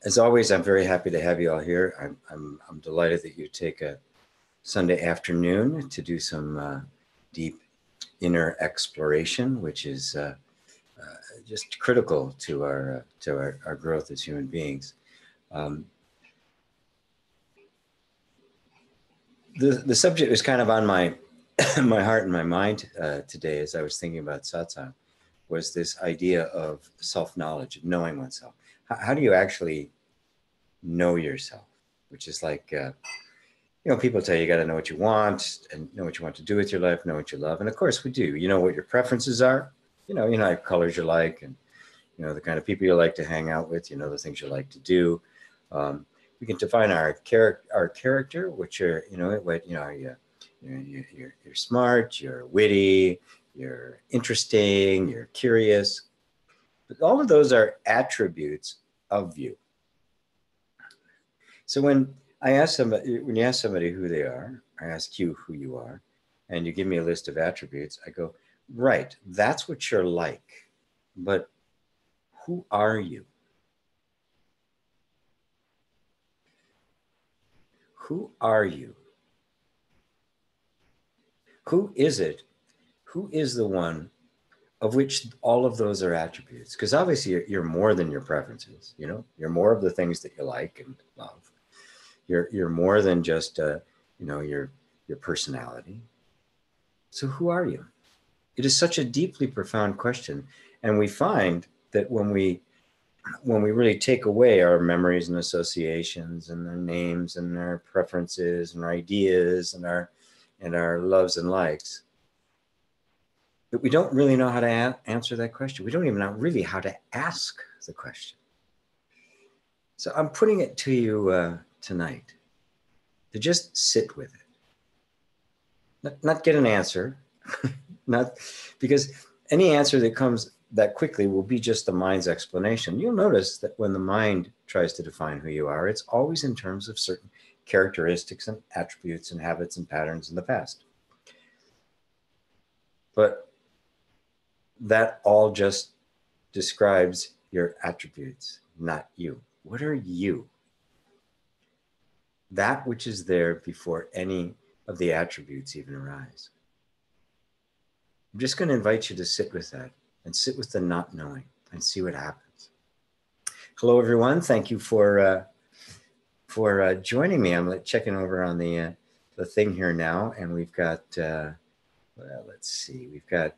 As always, I'm very happy to have you all here. I'm delighted that you take a Sunday afternoon to do some deep inner exploration, which is just critical to our growth as human beings. The subject was kind of on my my heart and my mind today as I was thinking about satsang, was this idea of self-knowledge, of knowing oneself. How do you actually know yourself? Which is like, people tell you, you got to know what you want and know what you want to do with your life, know what you love. And of course we do. You know what your preferences are, you know what colors you like, and the kind of people you like to hang out with, the things you like to do. We can define our character, which are, you're smart, you're witty, you're interesting, you're curious. But all of those are attributes of you. So when you ask somebody who they are, I ask you who you are, and you give me a list of attributes, I go, right, that's what you're like, but who are you? Who are you? Who is it? Who is the one of which all of those are attributes? Because obviously you're more than your preferences, you're more of the things that you like and love. You're more than just, your personality. So who are you? It is such a deeply profound question. And we find that when we really take away our memories and associations and our names and our preferences and our ideas and our loves and likes, that we don't really know how to answer that question. We don't even know really how to ask the question. So I'm putting it to you tonight to just sit with it. Not get an answer, not because any answer that comes that quickly will be just the mind's explanation. You'll notice that when the mind tries to define who you are, it's always in terms of certain characteristics and attributes and habits and patterns in the past. But that all just describes your attributes, not you. What are you? That which is there before any of the attributes even arise. I'm just going to invite you to sit with that and sit with the not knowing and see what happens. Hello, everyone. Thank you for joining me. I'm checking over on the thing here now, and we've got, let's see, we've got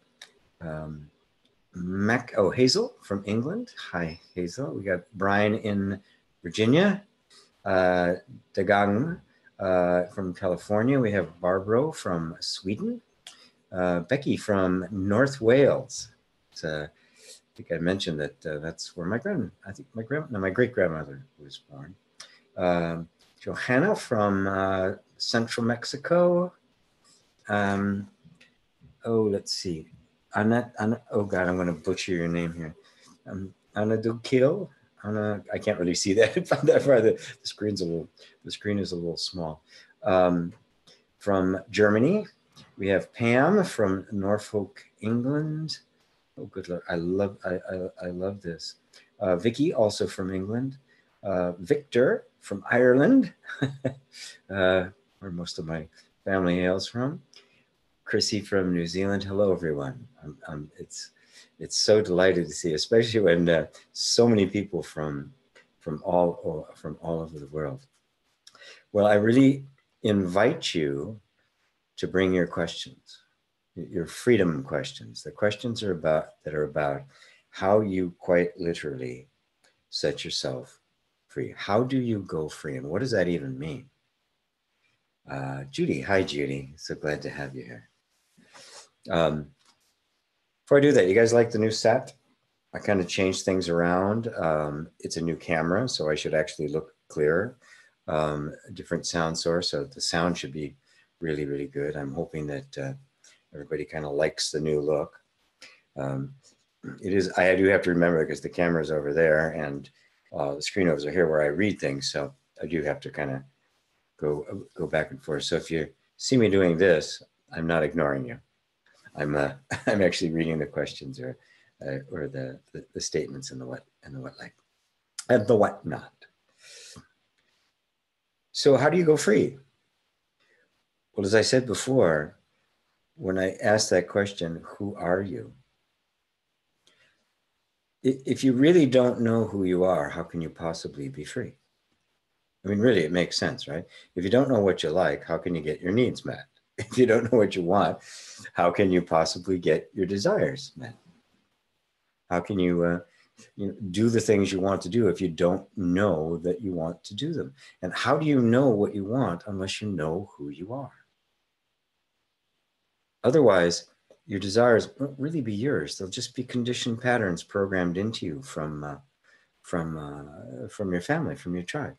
Hazel from England. Hi, Hazel. We got Brian in Virginia. Dagang from California. We have Barbro from Sweden. Becky from North Wales. I think I mentioned that that's where my great-grandmother was born. Johanna from Central Mexico. Let's see. Anna, oh God, I'm going to butcher your name here. Anna Dukil. I can't really see that. The screen is a little small. From Germany, we have Pam from Norfolk, England. Oh, good Lord! I love this. Vicky, also from England. Victor from Ireland, where most of my family hails from. Chrissy from New Zealand. Hello, everyone. It's so delighted to see, especially when so many people from all over the world. Well, I really invite you to bring your questions, your freedom questions. The questions are about how you quite literally set yourself free. How do you go free, and what does that even mean? Judy, hi Judy. So glad to have you here. Before I do that, you guys like the new set? I kind of changed things around. It's a new camera, so I should actually look clearer. A different sound source, so the sound should be really, really good. I'm hoping that everybody kind of likes the new look. It is. I do have to remember, because the camera is over there and the screen over here where I read things, so I do have to kind of go back and forth. So if you see me doing this, I'm not ignoring you. I'm actually reading the questions or the statements and the what like. and the whatnot. So how do you go free? Well, as I said before, when I asked that question, who are you? If you really don't know who you are, how can you possibly be free? I mean, really, it makes sense, right? If you don't know what you like, how can you get your needs met? If you don't know what you want, how can you possibly get your desires met? How can you, do the things you want to do if you don't know that you want to do them? And how do you know what you want unless you know who you are? Otherwise, your desires won't really be yours. They'll just be conditioned patterns programmed into you from your family, from your tribe.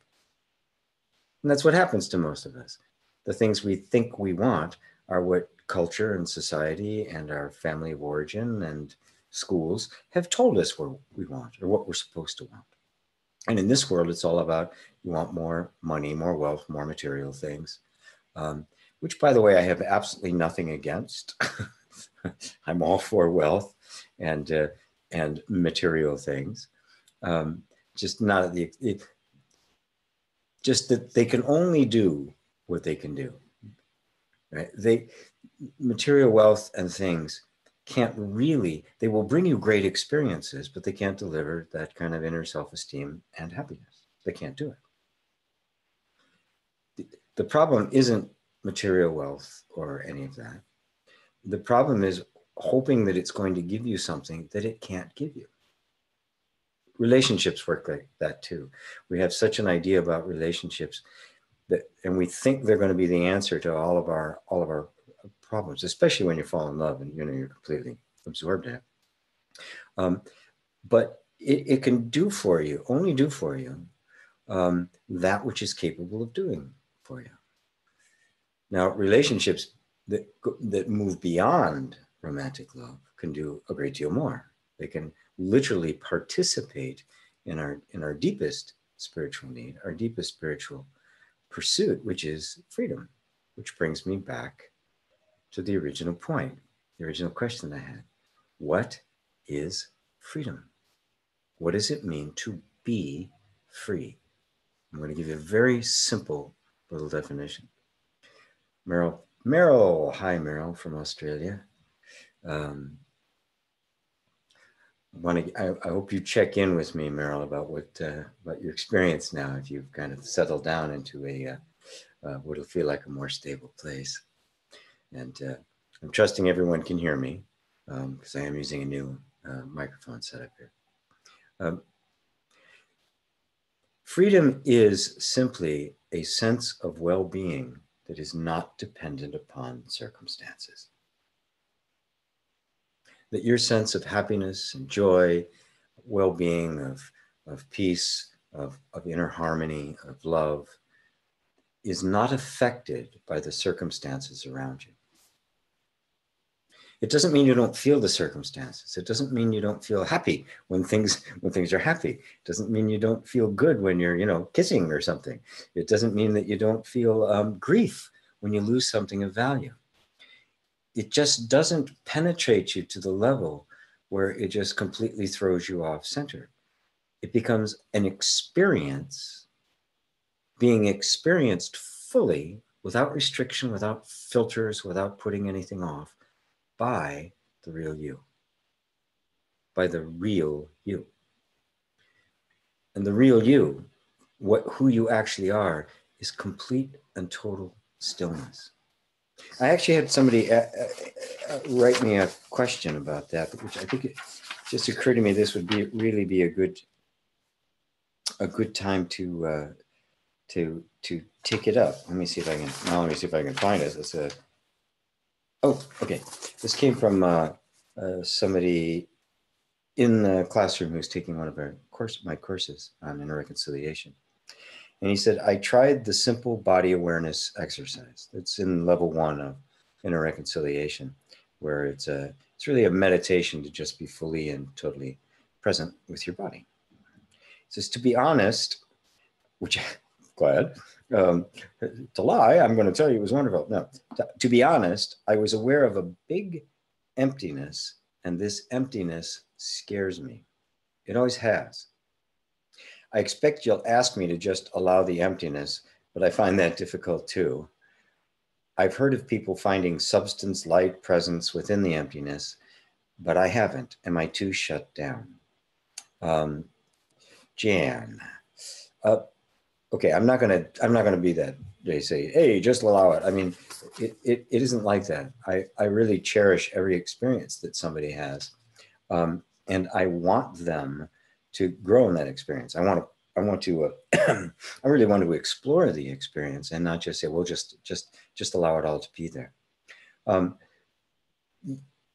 And that's what happens to most of us. The things we think we want are what culture and society and our family of origin and schools have told us what we want or what we're supposed to want. And in this world, it's all about you want more money, more wealth, more material things, which, by the way, I have absolutely nothing against. I'm all for wealth and material things, just not at just that they can only do what they can do. Right? Material wealth and things can't really, they will bring you great experiences, but they can't deliver that kind of inner self-esteem and happiness. They can't do it. The problem isn't material wealth or any of that. The problem is hoping that it's going to give you something that it can't give you. Relationships work like that too. We have such an idea about relationships and we think they're going to be the answer to all of our problems, especially when you fall in love and you're completely absorbed in it. But it can only do for you that which is capable of doing for you. Now, relationships that move beyond romantic love can do a great deal more. They can literally participate in our deepest spiritual need, our deepest spiritual pursuit, which is freedom, which brings me back to the original point, the original question I had. What is freedom? What does it mean to be free? I'm going to give you a very simple little definition. Meryl, hi Meryl from Australia. I hope you check in with me, Meryl, about about your experience now, if you've kind of settled down into what'll feel like a more stable place. And I'm trusting everyone can hear me because I am using a new microphone setup here. Freedom is simply a sense of well-being that is not dependent upon circumstances. That your sense of happiness and joy, well-being, of peace, of inner harmony, of love, is not affected by the circumstances around you. It doesn't mean you don't feel the circumstances. It doesn't mean you don't feel happy when things are happy. It doesn't mean you don't feel good when you're, kissing or something. It doesn't mean that you don't feel grief when you lose something of value. It just doesn't penetrate you to the level where it just completely throws you off center. It becomes an experience being experienced fully, without restriction, without filters, without putting anything off, by the real you, by the real you. And the real you, who you actually are, is complete and total stillness. I actually had somebody write me a question about that, which I think it just occurred to me this would really be a good time to take it up. Let me see if I can find it. It's oh, okay. This came from somebody in the classroom who's taking one of my courses on inner reconciliation. And he said, I tried the simple body awareness exercise. It's in level 1 of inner reconciliation, where it's really a meditation to just be fully and totally present with your body. He says, to be honest, which I'm glad, to lie, I'm going to tell you it was wonderful. No, to be honest, I was aware of a big emptiness, and this emptiness scares me. It always has. I expect you'll ask me to just allow the emptiness, but I find that difficult too. I've heard of people finding substance, light, presence within the emptiness, but I haven't. Am I too shut down? Jan, okay, I'm not gonna be that. They say, hey, just allow it. I mean, it isn't like that. I really cherish every experience that somebody has, and I want them to grow in that experience. I want to I really want to explore the experience and not just say, well, just allow it all to be there.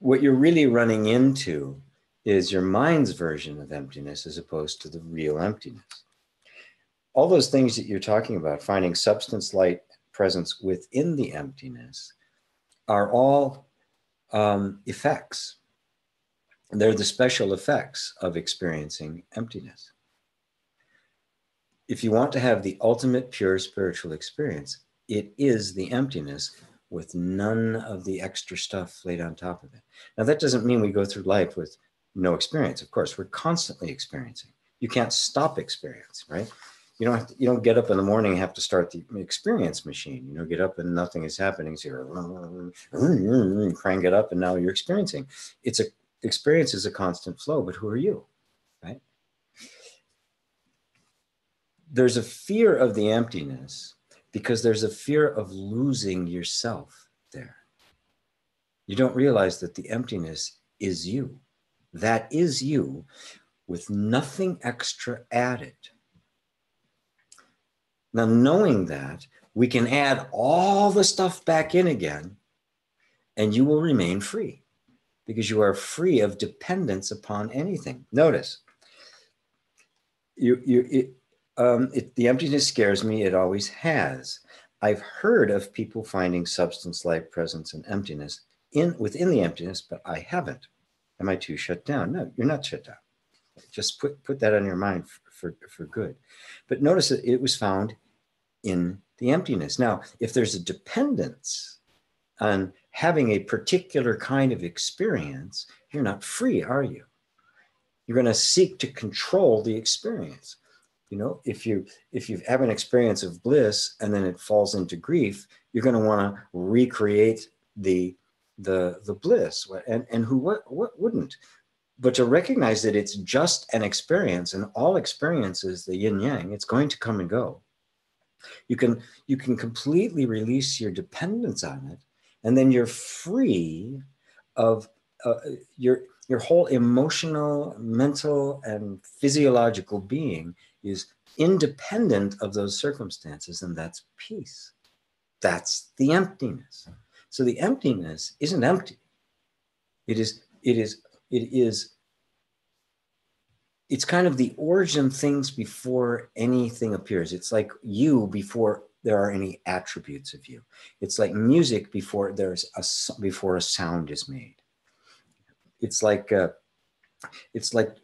What you're really running into is your mind's version of emptiness as opposed to the real emptiness. All those things that you're talking about, finding substance, light, presence within the emptiness, are all effects. They're the special effects of experiencing emptiness. If you want to have the ultimate pure spiritual experience, it is the emptiness with none of the extra stuff laid on top of it. Now, that doesn't mean we go through life with no experience. Of course, we're constantly experiencing. You can't stop experience, right? You don't get up in the morning and have to start the experience machine. Get up and nothing is happening. So you crank it up and now you're experiencing. Experience is a constant flow, but who are you, right? There's a fear of the emptiness because there's a fear of losing yourself there. You don't realize that the emptiness is you. That is you with nothing extra added. Now, knowing that, we can add all the stuff back in again, and you will remain free because you are free of dependence upon anything. Notice, the emptiness scares me. It always has. I've heard of people finding substance, light, presence, and emptiness within the emptiness, but I haven't. Am I too shut down? No, you're not shut down. Just put that on your mind for good. But notice that it was found in the emptiness. Now, if there's a dependence on having a particular kind of experience, you're not free, are you? You're going to seek to control the experience. If you have an experience of bliss and then it falls into grief, you're going to want to recreate the bliss. And what wouldn't? But to recognize that it's just an experience, and all experience is the yin yang. It's going to come and go. You can completely release your dependence on it, and then you're free of your whole emotional, mental, and physiological being is independent of those circumstances, and that's peace. That's the emptiness. So the emptiness isn't empty. It's kind of the origin of things before anything appears. It's like you before there are any attributes of you. It's like music before a sound is made. It's like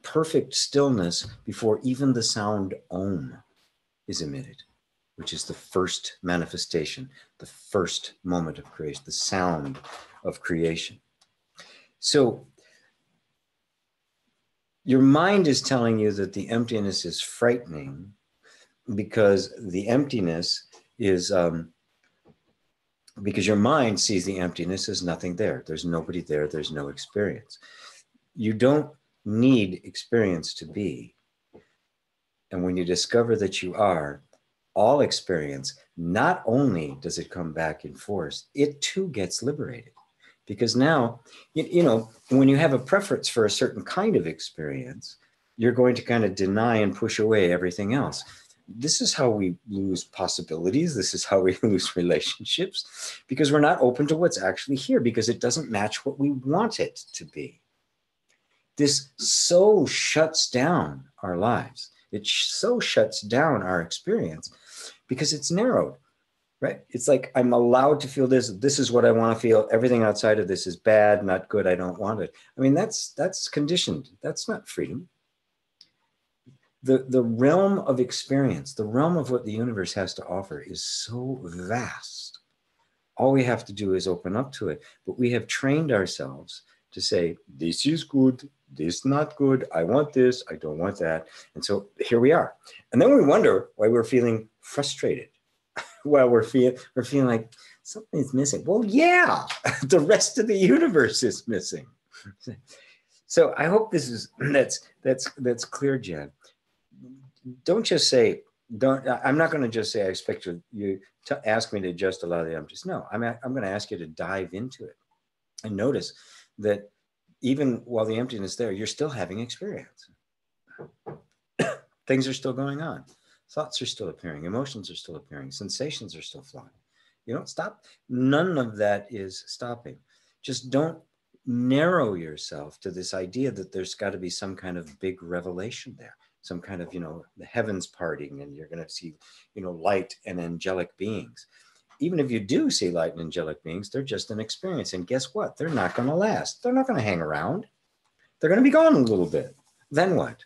perfect stillness before even the sound Om is emitted, which is the first manifestation, the first moment of creation, the sound of creation. So your mind is telling you that the emptiness is frightening because the emptiness is, because your mind sees the emptiness as nothing there. There's nobody there. There's no experience. You don't need experience to be. And when you discover that you are, all experience, not only does it come back in force, it too gets liberated. Because now, when you have a preference for a certain kind of experience, you're going to kind of deny and push away everything else. This is how we lose possibilities. This is how we lose relationships, because we're not open to what's actually here, because it doesn't match what we want it to be. This so shuts down our lives. It so shuts down our experience because it's narrowed. Right? It's like, I'm allowed to feel this. This is what I want to feel. Everything outside of this is bad, not good. I don't want it. I mean, that's conditioned. That's not freedom. The realm of experience, the realm of what the universe has to offer is so vast. All we have to do is open up to it. But we have trained ourselves to say, this is good, This not good. I want this. I don't want that. And so here we are. And then we wonder why we're feeling frustrated. Well, we're feeling like something's missing. Well, yeah, the rest of the universe is missing. So I hope this is that's clear, Jen. Don't just say, I'm not going to just say I expect you to ask me to just allow the emptiness. No, I'm going to ask you to dive into it and notice that even while the emptiness is there, you're still having experience. Things are still going on. Thoughts are still appearing. Emotions are still appearing. Sensations are still flowing. You don't stop. None of that is stopping. Just don't narrow yourself to this idea that there's got to be some kind of big revelation there, some kind of, the heavens parting, and you're going to see, light and angelic beings. Even if you do see light and angelic beings, they're just an experience. And guess what? They're not going to last. They're not going to hang around. They're going to be gone a little bit. Then what?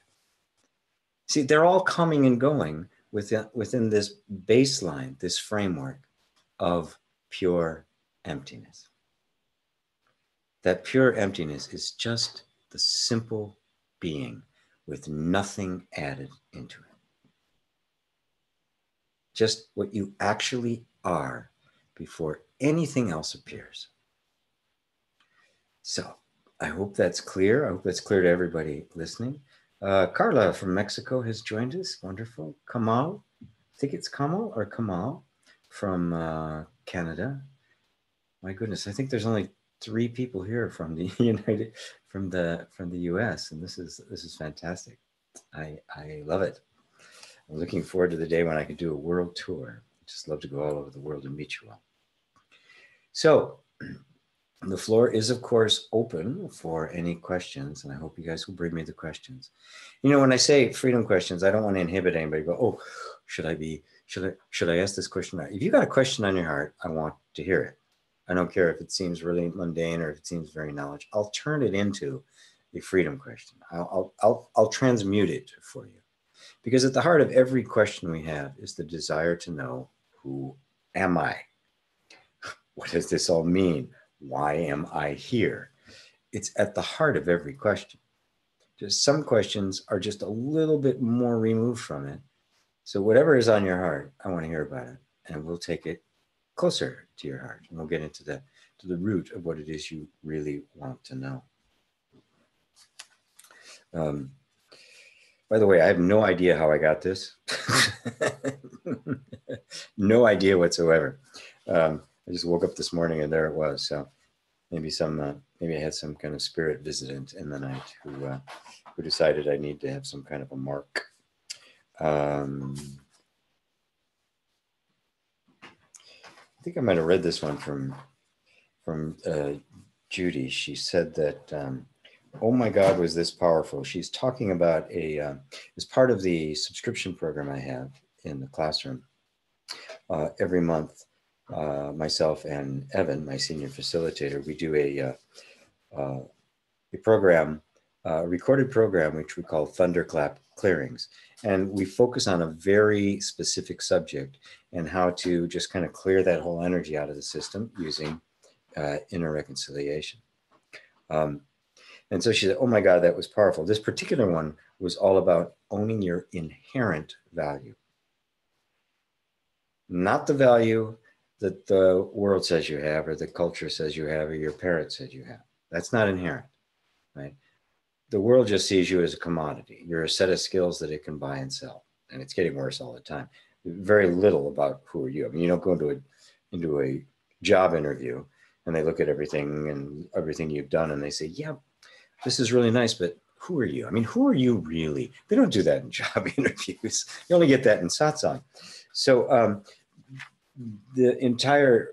See, they're all coming and going within this baseline, this framework of pure emptiness. That pure emptiness is just the simple being with nothing added into it. Just what you actually are before anything else appears. So I hope that's clear. I hope that's clear to everybody listening. Carla from Mexico has joined us. Wonderful. Kamal, I think it's Kamal or Kamal from Canada. My goodness, I think there's only 3 people here from the from the US, and this is fantastic. I love it. I'm looking forward to the day when I can do a world tour. I'd just love to go all over the world and meet you all. So the floor is, of course, open for any questions, and I hope you guys will bring me the questions. When I say freedom questions, I don't want to inhibit anybody. Go, oh, should I ask this question? If you got a question on your heart, I want to hear it. I don't care if it seems really mundane or if it seems very knowledge. I'll turn it into a freedom question. I'll transmute it for you, because at the heart of every question we have is the desire to know, who am I? What does this all mean? Why am I here? It's at the heart of every question. Just some questions are just a little bit more removed from it. So whatever is on your heart, I want to hear about it, and we'll take it closer to your heart, and we'll get into the root of what it is you really want to know. By the way, I have no idea how I got this. No idea whatsoever. I just woke up this morning and there it was. So maybe maybe I had some kind of spirit visitant in the night who decided I need to have some kind of a mark. I think I might have read this one from Judy. She said that, oh my God, was this powerful. She's talking about as part of the subscription program I have in the classroom. Every month, myself and Evan, my senior facilitator, we do a program, a recorded program, which we call Thunderclap Clearings. And we focus on a very specific subject and how to just kind of clear that whole energy out of the system using inner reconciliation. And so she said, oh my God, that was powerful. This particular one was all about owning your inherent value. Not the value that the world says you have, or the culture says you have, or your parents said you have. That's not inherent, right? The world just sees you as a commodity. You're a set of skills that it can buy and sell. And it's getting worse all the time. Very little about who are you. I mean, you don't go into a job interview and they look at everything you've done and they say, yeah, this is really nice, but who are you? I mean, who are you really? They don't do that in job interviews. You only get that in Satsang. So the entire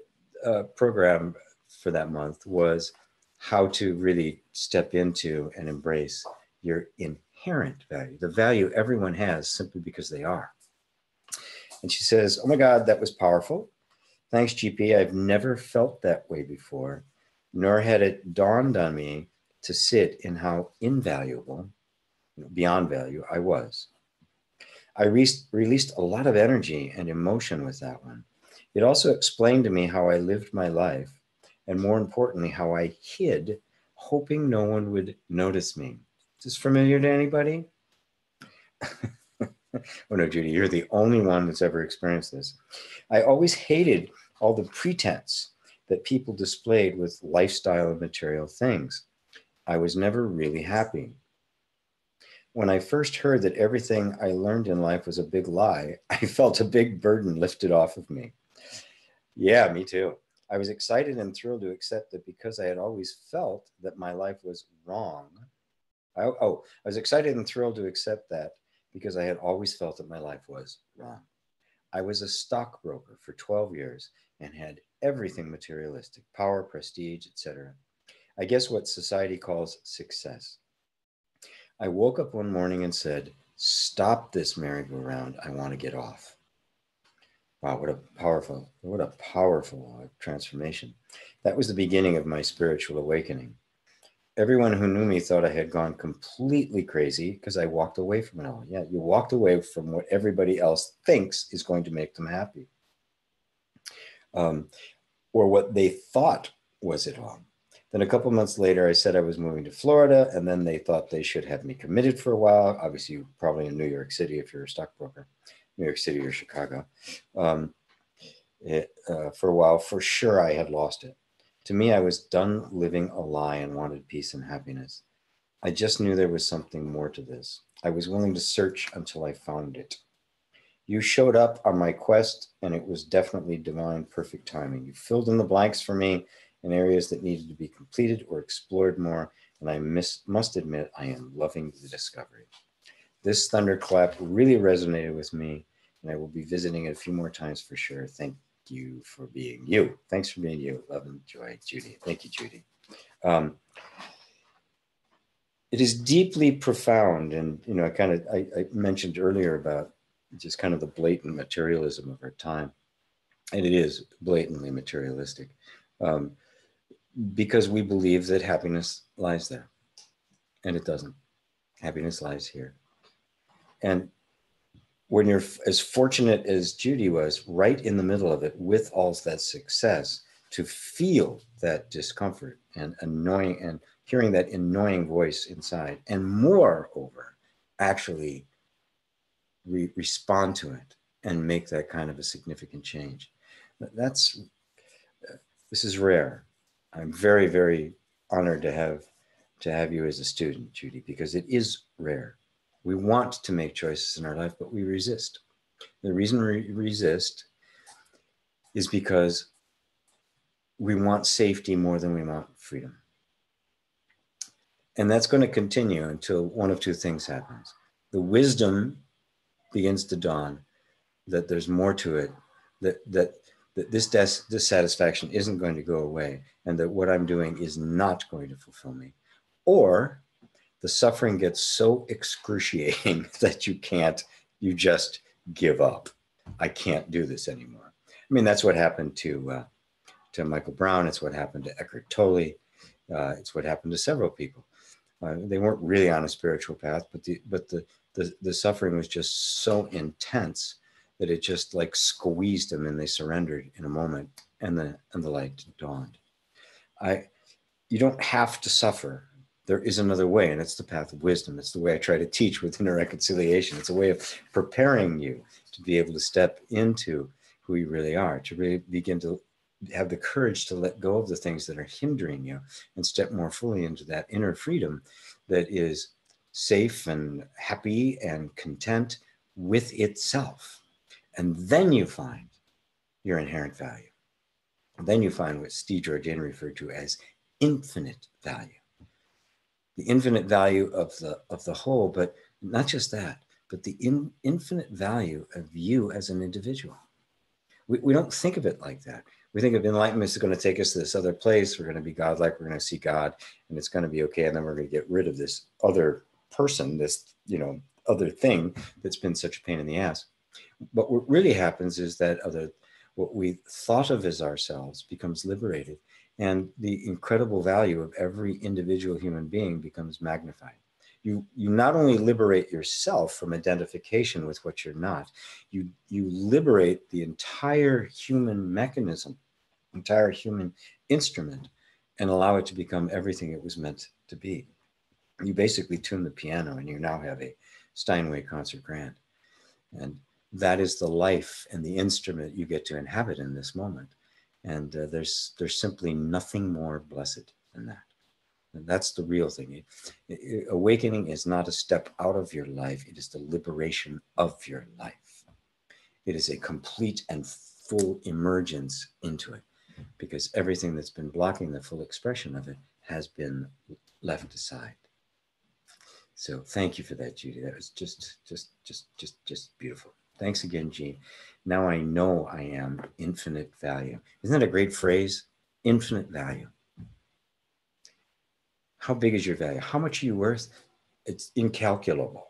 program for that month was how to really step into and embrace your inherent value, the value everyone has simply because they are. And she says, oh my God, that was powerful. Thanks, GP. I've never felt that way before, nor had it dawned on me to sit in how invaluable, beyond value, I was. I released a lot of energy and emotion with that one. It also explained to me how I lived my life, and more importantly, how I hid, hoping no one would notice me. Is this familiar to anybody? Oh no, Judy, you're the only one that's ever experienced this. I always hated all the pretense that people displayed with lifestyle and material things. I was never really happy. When I first heard that everything I learned in life was a big lie, I felt a big burden lifted off of me. Yeah, me too. I was excited and thrilled to accept that because I had always felt that my life was wrong. I was excited and thrilled to accept that because I had always felt that my life was wrong. I was a stockbroker for 12 years and had everything materialistic, power, prestige, etc. I guess what society calls success. I woke up one morning and said, stop this merry-go-round. I want to get off. Wow, what a powerful transformation. That was the beginning of my spiritual awakening. Everyone who knew me thought I had gone completely crazy because I walked away from it all. Yeah, you walked away from what everybody else thinks is going to make them happy. Or what they thought was it all. Then a couple months later, I said I was moving to Florida, and then they thought they should have me committed for a while. Obviously, you're probably in New York City if you're a stockbroker, New York City or Chicago. For a while, for sure, I had lost it. To me, I was done living a lie and wanted peace and happiness. I just knew there was something more to this. I was willing to search until I found it. You showed up on my quest, and it was definitely divine, perfect timing. You filled in the blanks for me in areas that needed to be completed or explored more, and I must admit I am loving the discovery. This thunderclap really resonated with me, and I will be visiting it a few more times for sure. Thank you for being you. Thanks for being you. Love and joy, Judy. Thank you, Judy. It is deeply profound, and I mentioned earlier about just kind of the blatant materialism of our time, and it is blatantly materialistic, because we believe that happiness lies there, and it doesn't. Happiness lies here. And when you're as fortunate as Judy was, right in the middle of it, with all that success, to feel that discomfort and annoying and hearing that annoying voice inside, and moreover, actually respond to it and make that kind of a significant change. This is rare. I'm very, very honored to have you as a student, Judy, because it is rare. We want to make choices in our life, but we resist. The reason we resist is because we want safety more than we want freedom. And that's going to continue until one of two things happens. The wisdom begins to dawn that there's more to it, that this dissatisfaction isn't going to go away, and that what I'm doing is not going to fulfill me. Or the suffering gets so excruciating that you just give up. I can't do this anymore. I mean, that's what happened to Michael Brown. It's what happened to Eckhart Tolle. It's what happened to several people. They weren't really on a spiritual path, but the suffering was just so intense that it just like squeezed them, and they surrendered in a moment, and the light dawned. You don't have to suffer. There is another way, and it's the path of wisdom. It's the way I try to teach with inner reconciliation. It's a way of preparing you to be able to step into who you really are, to really begin to have the courage to let go of the things that are hindering you and step more fully into that inner freedom that is safe and happy and content with itself. And then you find your inherent value. And then you find what Steve Georgian referred to as infinite value. The infinite value of the whole, but not just that, but the infinite value of you as an individual. We don't think of it like that. We think of enlightenment is going to take us to this other place. We're going to be godlike. We're going to see God, and it's going to be okay. And then we're going to get rid of this other person, this other thing that's been such a pain in the ass. But what really happens is that what we thought of as ourselves becomes liberated, and the incredible value of every individual human being becomes magnified. You not only liberate yourself from identification with what you're not, you liberate the entire human mechanism, entire human instrument, and allow it to become everything it was meant to be. You basically tune the piano and you now have a Steinway concert grand. And that is the life and the instrument you get to inhabit in this moment. And there's simply nothing more blessed than that. And that's the real thing. Awakening is not a step out of your life. It is the liberation of your life. It is a complete and full emergence into it, because everything that's been blocking the full expression of it has been left aside. So thank you for that, Judy. That was just beautiful. Thanks again, Jean. Now I know I am infinite value. Isn't that a great phrase? Infinite value. How big is your value? How much are you worth? It's incalculable,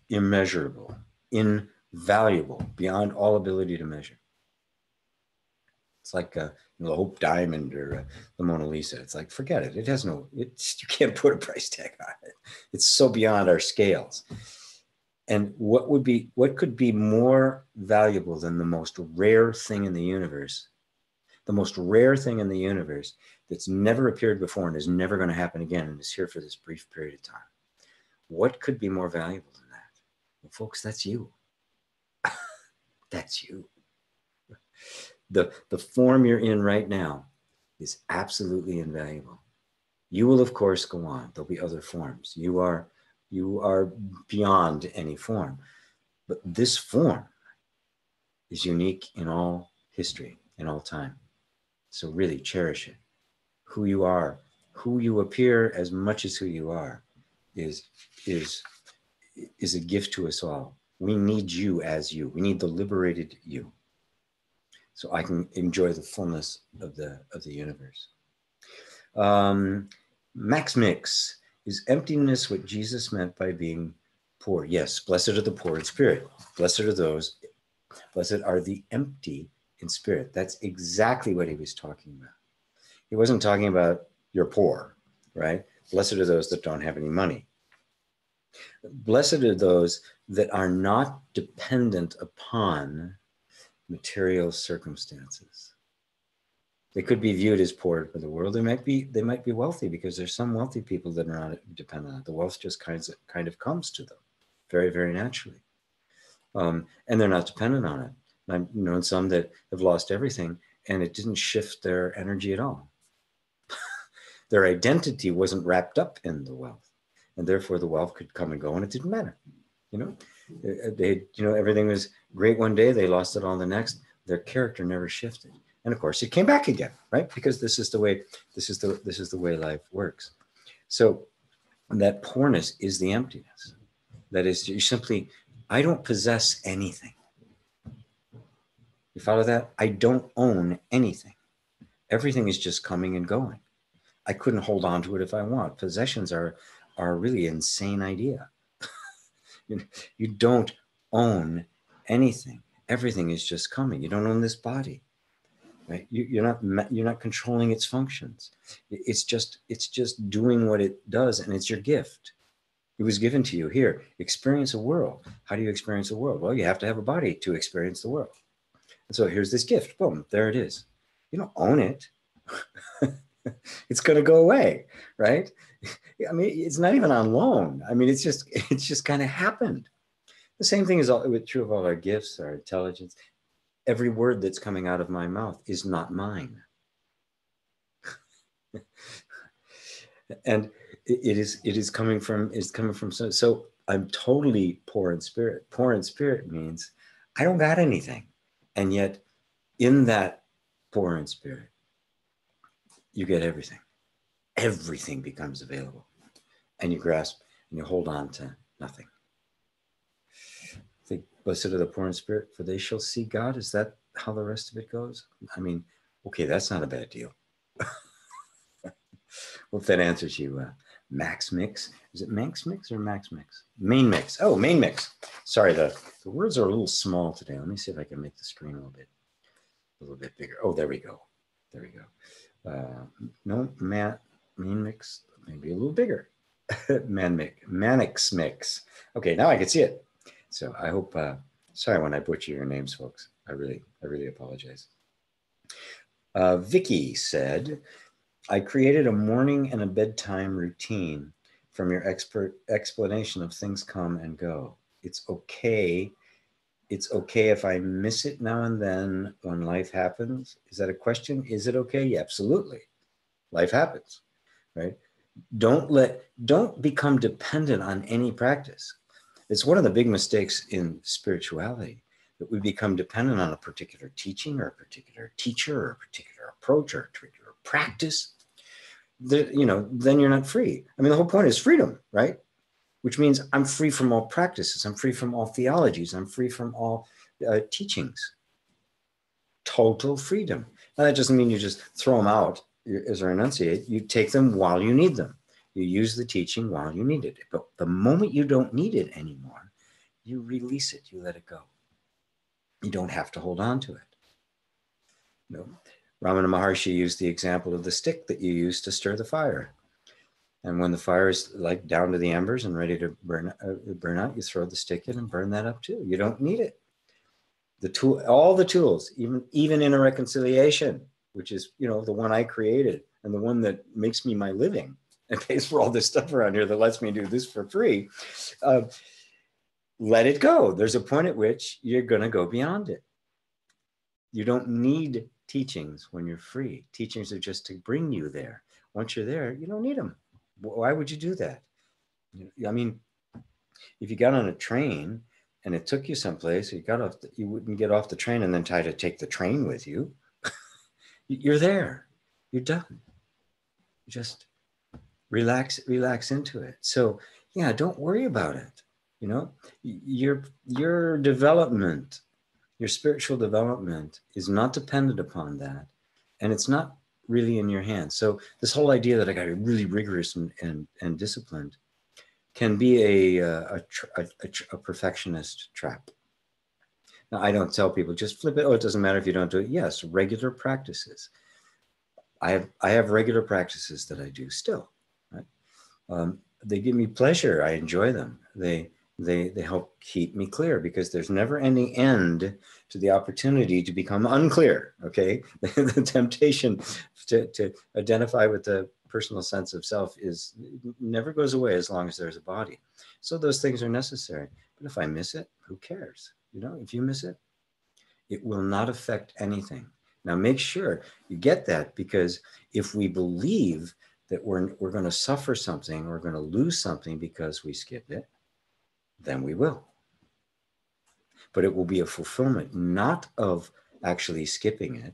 immeasurable, invaluable, beyond all ability to measure. It's like the Hope Diamond or the Mona Lisa. It's like, forget it. It has no, you can't put a price tag on it. It's so beyond our scales. And what could be more valuable than the most rare thing in the universe? The most rare thing in the universe that's never appeared before and is never going to happen again and is here for this brief period of time. What could be more valuable than that? Well, folks, that's you. That's you. The form you're in right now is absolutely invaluable. You will, of course, go on. There'll be other forms. You are beyond any form. But this form is unique in all history, in all time. So really cherish it. Who you are, who you appear as much as who you are is a gift to us all. We need you as you. We need the liberated you, so I can enjoy the fullness of the universe. Max Mix, is emptiness what Jesus meant by being poor? Yes, blessed are the poor in spirit. Blessed are the empty in spirit. That's exactly what he was talking about. He wasn't talking about you're poor, right? Blessed are those that don't have any money. Blessed are those that are not dependent upon material circumstances. They could be viewed as poor for the world. They might be wealthy, because there's some wealthy people that are not dependent on it. The wealth just kind of comes to them very, very naturally. And they're not dependent on it. I've known some that have lost everything and it didn't shift their energy at all. Their identity wasn't wrapped up in the wealth, and therefore the wealth could come and go and it didn't matter. Everything was great one day, they lost it all the next. Their character never shifted. And of course it came back again, right? Because this is the way life works. So that poorness is the emptiness. That is, you simply, I don't possess anything. You follow that? I don't own anything. Everything is just coming and going. I couldn't hold on to it if I want. Possessions are a really insane idea. You don't own anything. Everything is just coming. You don't own this body, right? You're not controlling its functions. It's just doing what it does, and it's your gift. It was given to you. Here, experience a world. How do you experience a world? Well, you have to have a body to experience the world. And so here's this gift. Boom, there it is. You don't own it. It's going to go away, right? I mean, it's not even on loan. I mean, it's just kind of happened. The same thing is true of all our gifts, our intelligence. Every word that's coming out of my mouth is not mine. And it is coming from so I'm totally poor in spirit. Poor in spirit means I don't got anything. And yet in that poor in spirit, you get everything. Everything becomes available, and you grasp and you hold on to nothing. I think, blessed are the poor in spirit, for they shall see God. Is that how the rest of it goes? I mean, okay, that's not a bad deal. Well, if that answers you, Max Mix. Is it Max Mix or Max Mix? Main Mix. Oh, Main Mix. Sorry, the words are a little small today. Let me see if I can make the screen a little bit bigger. Oh, there we go. There we go. No, Main Mix, maybe a little bigger. Manix Mix. Okay, now I can see it. So I hope, sorry when I butcher your names, folks. I really apologize. Vicky said, I created a morning and a bedtime routine from your expert explanation of things come and go. It's okay. It's okay if I miss it now and then when life happens. Is that a question? Is it okay? Yeah, absolutely. Life happens, right? Don't become dependent on any practice. It's one of the big mistakes in spirituality, that we become dependent on a particular teaching or a particular teacher or a particular approach or a particular practice. Then you're not free. I mean, the whole point is freedom, right? Which means I'm free from all practices. I'm free from all theologies. I'm free from all teachings. Total freedom. Now, that doesn't mean you just throw them out as I enunciate. You take them while you need them. You use the teaching while you need it. But the moment you don't need it anymore, you release it. You let it go. You don't have to hold on to it. Ramana Maharshi used the example of the stick that you use to stir the fire. And when the fire is like down to the embers and ready to burn out, you throw the stick in and burn that up too. You don't need it. All the tools, even in a reconciliation, which is, the one I created and the one that makes me my living and pays for all this stuff around here that lets me do this for free. Let it go. There's a point at which you're going to go beyond it. You don't need teachings when you're free. Teachings are just to bring you there. Once you're there, you don't need them. Why would you do that? I mean, if you got on a train and it took you someplace, you wouldn't get off the train and then try to take the train with you. You're there. You're done. Just relax into it. So yeah, don't worry about it. Your development, your spiritual development is not dependent upon that. And it's not really in your hands. So this whole idea that I got to be really rigorous and disciplined can be a perfectionist trap. Now, I don't tell people just flip it. Oh, it doesn't matter if you don't do it. Yes, regular practices. I have regular practices that I do still. Right? They give me pleasure. I enjoy them. They help keep me clear, because there's never any end to the opportunity to become unclear. Okay, the temptation to identify with the personal sense of self never goes away as long as there's a body. So those things are necessary. But if I miss it, who cares? If you miss it, it will not affect anything. Now make sure you get that, because if we believe that we're going to suffer something, we're going to lose something because we skip it, then we will. But it will be a fulfillment, not of actually skipping it,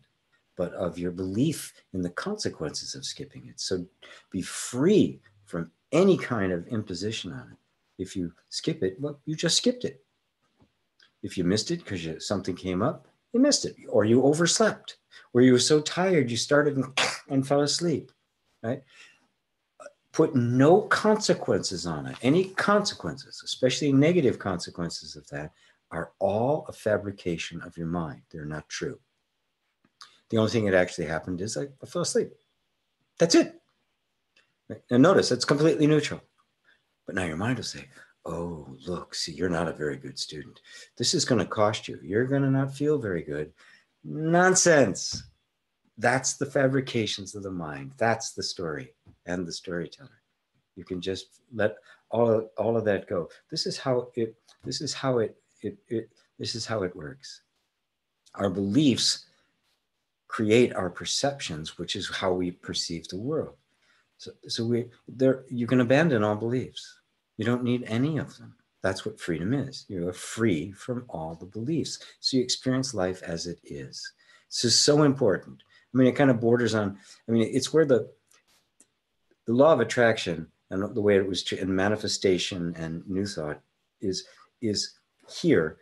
but of your belief in the consequences of skipping it. So be free from any kind of imposition on it. If you skip it, well, you just skipped it. If you missed it because something came up, you missed it, or you overslept, or you were so tired you started and fell asleep, right? Put no consequences on it. Any consequences, especially negative consequences of that, are all a fabrication of your mind. They're not true. The only thing that actually happened is I fell asleep. That's it. Right? And notice, it's completely neutral. But now your mind will say, oh, look, see, you're not a very good student. This is going to cost you. You're going to not feel very good. Nonsense. That's the fabrications of the mind. That's the story and the storyteller. You can just let all of that go. This is how it works. Our beliefs create our perceptions, which is how we perceive the world. So you can abandon all beliefs. You don't need any of them. That's what freedom is. You are free from all the beliefs. So you experience life as it is. This is so important. I mean, it kind of borders on, it's where the law of attraction and the way it was in manifestation and new thought is here.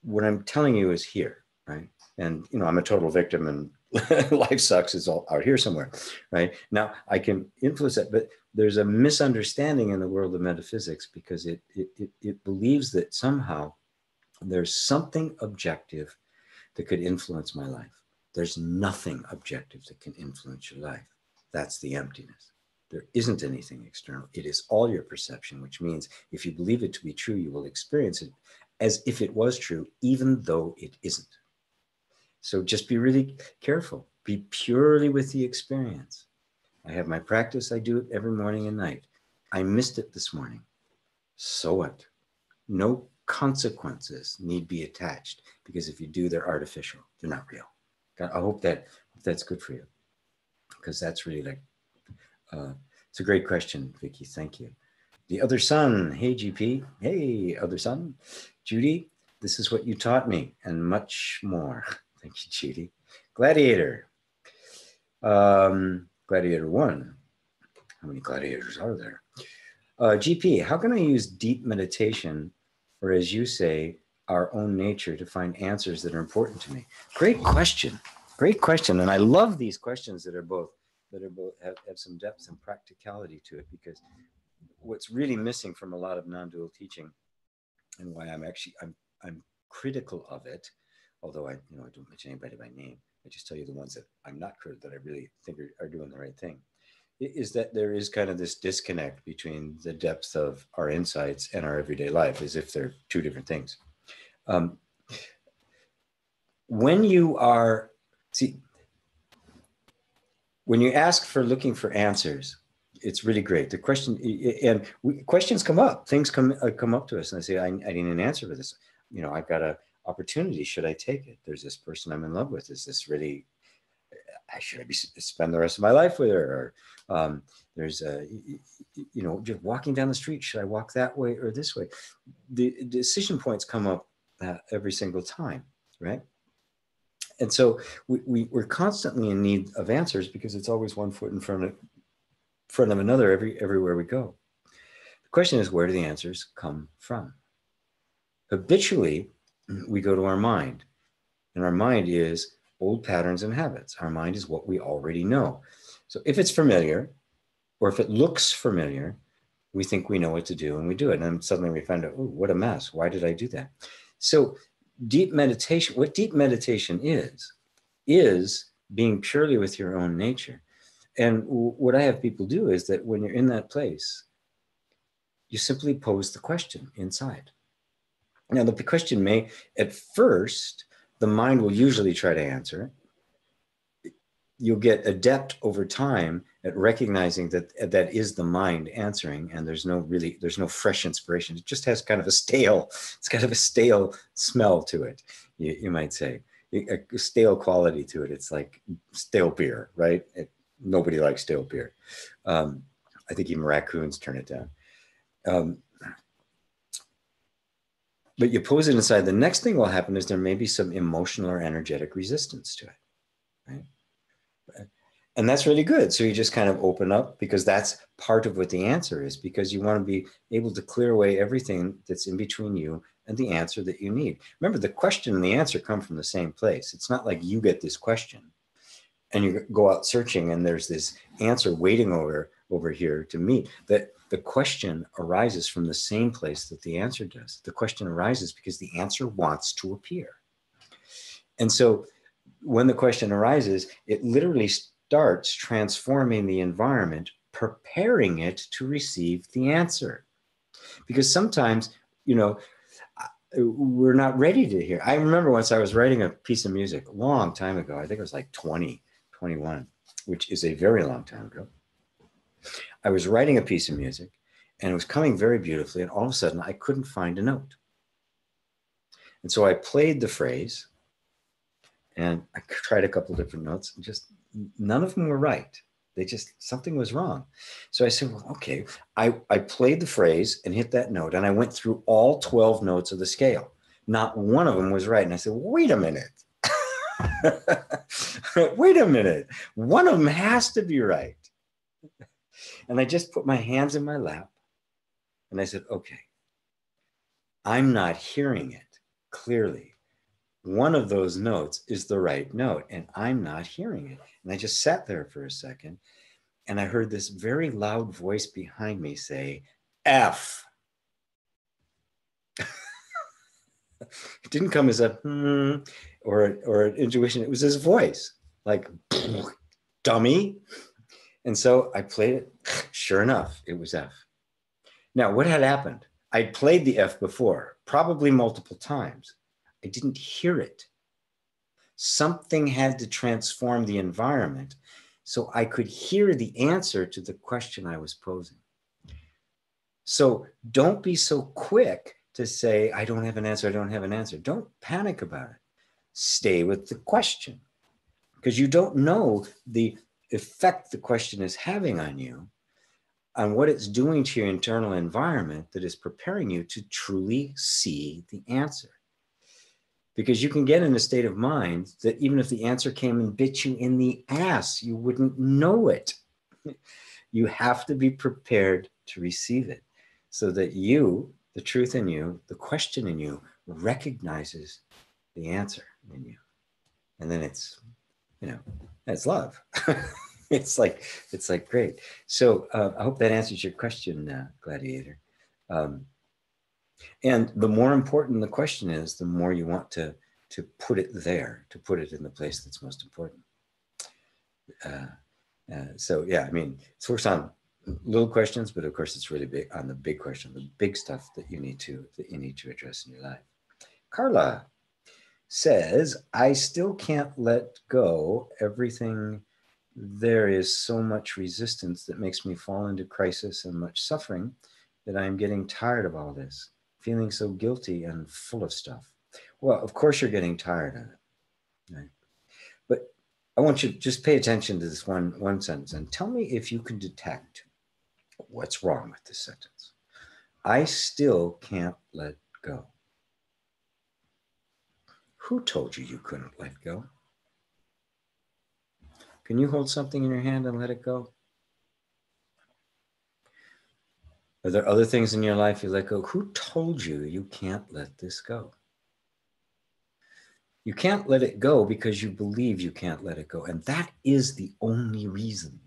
What I'm telling you is here, right? And, I'm a total victim and life sucks is all out here somewhere, right? Now I can influence that, but there's a misunderstanding in the world of metaphysics, because it believes that somehow there's something objective that could influence my life. There's nothing objective that can influence your life. That's the emptiness. There isn't anything external. It is all your perception, which means if you believe it to be true, you will experience it as if it was true, even though it isn't. So just be really careful. Be purely with the experience. I have my practice. I do it every morning and night. I missed it this morning. So what? No consequences need be attached, because if you do, they're artificial. They're not real. I hope that's good for you, because that's really like, it's a great question, Vicky. Thank you. The other son. Hey, GP. Hey, other son. Judy, this is what you taught me, and much more. Thank you, Judy. Gladiator. Gladiator 1. How many gladiators are there? GP, how can I use deep meditation, or as you say, our own nature, to find answers that are important to me? Great question. Great question. And I love these questions that have some depth and practicality to it, because what's really missing from a lot of non-dual teaching, and why I'm critical of it, although I don't mention anybody by name. I just tell you the ones that I'm not critical, that I really think are doing the right thing, is that there is kind of this disconnect between the depth of our insights and our everyday life, as if they're two different things. When you ask for looking for answers, it's really great. The question, and questions come up, things come up to us, and I say, I need an answer for this. I've got an opportunity. Should I take it? There's this person I'm in love with. Is this really, should I spend the rest of my life with her? Or there's just walking down the street. Should I walk that way or this way? The decision points come up every single time, right? And so we're constantly in need of answers, because it's always one foot in front of another everywhere we go. The question is, where do the answers come from? Habitually, we go to our mind, and our mind is old patterns and habits. Our mind is what we already know. So if it's familiar, or if it looks familiar, we think we know what to do, and we do it. And then suddenly we find out, oh, what a mess. Why did I do that? So deep meditation, what deep meditation is being purely with your own nature. And what I have people do is that when you're in that place, you simply pose the question inside. Now, the question may, at first, the mind will usually try to answer it. You'll get adept over time at recognizing that is the mind answering, and there's no fresh inspiration. It just has kind of a stale smell to it, you might say, a stale quality to it. It's like stale beer, right? Nobody likes stale beer. I think even raccoons turn it down. But you pose it inside. The next thing will happen is there may be some emotional or energetic resistance to it, right? And that's really good. So you just kind of open up, because that's part of what the answer is, because you want to be able to clear away everything that's in between you and the answer that you need. Remember, the question and the answer come from the same place. It's not like you get this question and you go out searching and there's this answer waiting over here to meet. That the question arises from the same place that the answer does. The question arises because the answer wants to appear. And so when the question arises, it literally starts transforming the environment, preparing it to receive the answer. Because sometimes, we're not ready to hear. I remember once I was writing a piece of music a long time ago. I think it was like 21, which is a very long time ago. I was writing a piece of music, and it was coming very beautifully, and all of a sudden I couldn't find a note. And so I played the phrase, and I tried a couple different notes, and just none of them were right. Something was wrong. So I said, well, okay. I played the phrase and hit that note, and I went through all 12 notes of the scale. Not one of them was right. And I said, wait a minute. Wait a minute. One of them has to be right. And I just put my hands in my lap, and I said, okay, I'm not hearing it clearly. One of those notes is the right note, and I'm not hearing it. And I just sat there for a second, and I heard this very loud voice behind me say, F. It didn't come as a or an intuition. It was his voice, like, dummy. And so I played it. Sure enough, it was F. Now, what had happened? I'd played the F before, probably multiple times. I didn't hear it. Something had to transform the environment so I could hear the answer to the question I was posing. So don't be so quick to say, I don't have an answer, I don't have an answer. Don't panic about it. Stay with the question, because you don't know the effect the question is having on you, on what it's doing to your internal environment that is preparing you to truly see the answer. Because you can get in a state of mind that even if the answer came and bit you in the ass, you wouldn't know it. You have to be prepared to receive it so that you, the truth in you, the question in you, recognizes the answer in you. And then it's, it's love. it's like great. So I hope that answers your question, Gladiator. And the more important the question is, the more you want to put it there, to put it in the place that's most important. So yeah, I mean, it's works on little questions, but of course it's really big on the big question, the big stuff that you need to address in your life. Carla says, I still can't let go everything. There is so much resistance that makes me fall into crisis and much suffering that I'm getting tired of all this, feeling so guilty and full of stuff. Well, of course you're getting tired of it, right? But I want you to just pay attention to this one sentence and tell me if you can detect what's wrong with this sentence. I still can't let go. Who told you you couldn't let go? Can you hold something in your hand and let it go? Are there other things in your life you let go? Who told you you can't let this go? You can't let it go because you believe you can't let it go. And that is the only reason.